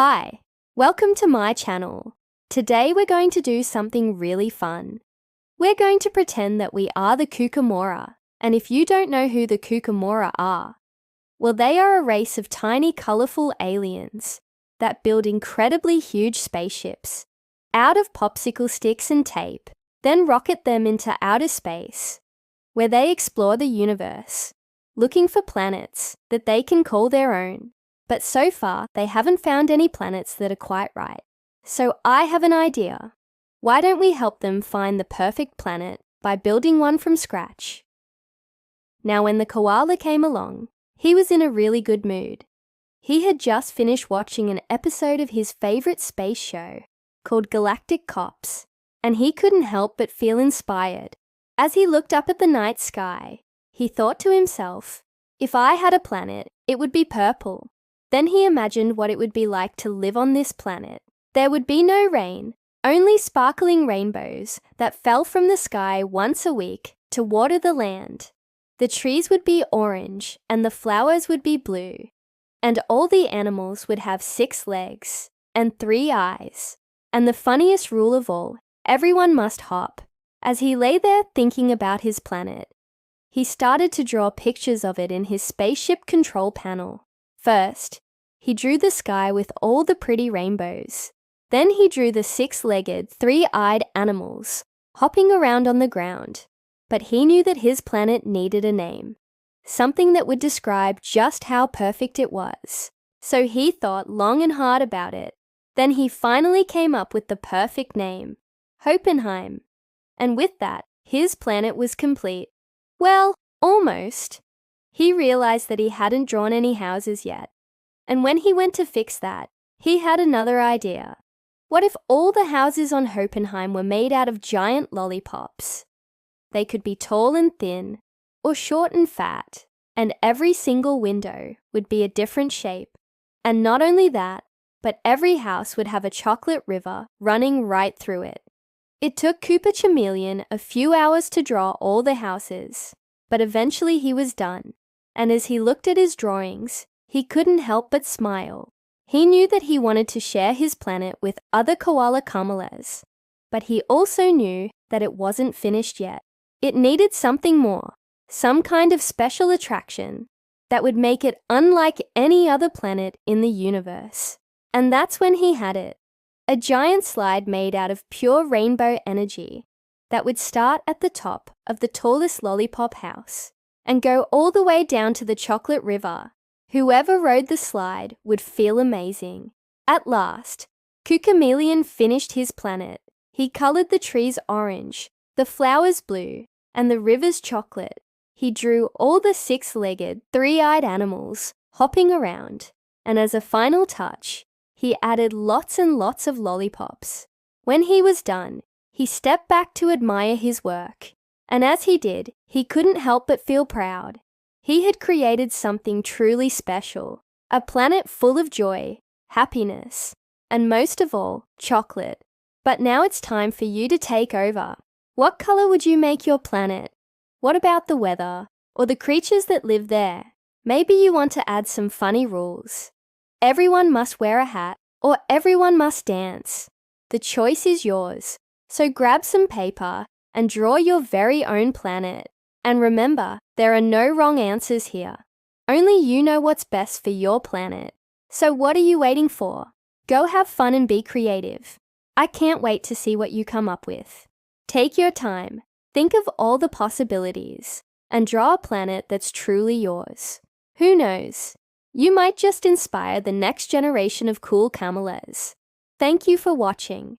Hi, welcome to my channel. Today we're going to do something really fun. We're going to pretend that we are the Kucameleon, and if you don't know who the Kucameleon are, well, they are a race of tiny colorful aliens that build incredibly huge spaceships out of popsicle sticks and tape, then rocket them into outer space, where they explore the universe, looking for planets that they can call their own. But so far, they haven't found any planets that are quite right. So I have an idea. Why don't we help them find the perfect planet by building one from scratch? Now, when the koala came along, he was in a really good mood. He had just finished watching an episode of his favorite space show called Galactic Cops, and he couldn't help but feel inspired. As he looked up at the night sky, he thought to himself, if I had a planet, it would be purple. Then he imagined what it would be like to live on this planet. There would be no rain, only sparkling rainbows that fell from the sky once a week to water the land. The trees would be orange and the flowers would be blue, and all the animals would have 6 legs and 3 eyes. And the funniest rule of all, everyone must hop. As he lay there thinking about his planet, he started to draw pictures of it in his spaceship control panel. First, he drew the sky with all the pretty rainbows. Then he drew the 6-legged, 3-eyed animals hopping around on the ground. But he knew that his planet needed a name, something that would describe just how perfect it was. So he thought long and hard about it. Then he finally came up with the perfect name, Hopenheim. And with that, his planet was complete. Well, almost. He realized that he hadn't drawn any houses yet. And when he went to fix that, he had another idea. What if all the houses on Hopenheim were made out of giant lollipops? They could be tall and thin, or short and fat, and every single window would be a different shape. And not only that, but every house would have a chocolate river running right through it. It took Kucameleon a few hours to draw all the houses, but eventually he was done. And as he looked at his drawings, he couldn't help but smile. He knew that he wanted to share his planet with other koala cameles, but he also knew that it wasn't finished yet. It needed something more, some kind of special attraction that would make it unlike any other planet in the universe. And that's when he had it. A giant slide made out of pure rainbow energy that would start at the top of the tallest lollipop house and go all the way down to the chocolate river. Whoever rode the slide would feel amazing. At last, Kucameleon finished his planet. He colored the trees orange, the flowers blue, and the rivers chocolate. He drew all the 6-legged, 3-eyed animals hopping around, and as a final touch, he added lots and lots of lollipops. When he was done, he stepped back to admire his work. And as he did, he couldn't help but feel proud. He had created something truly special, a planet full of joy, happiness, and most of all, chocolate. But now it's time for you to take over. What color would you make your planet? What about the weather or the creatures that live there? Maybe you want to add some funny rules. Everyone must wear a hat or everyone must dance. The choice is yours. So grab some paper and draw your very own planet. And remember, there are no wrong answers here. Only you know what's best for your planet. So what are you waiting for? Go have fun and be creative. I can't wait to see what you come up with. Take your time, think of all the possibilities, and draw a planet that's truly yours. Who knows? You might just inspire the next generation of cool cameles. Thank you for watching.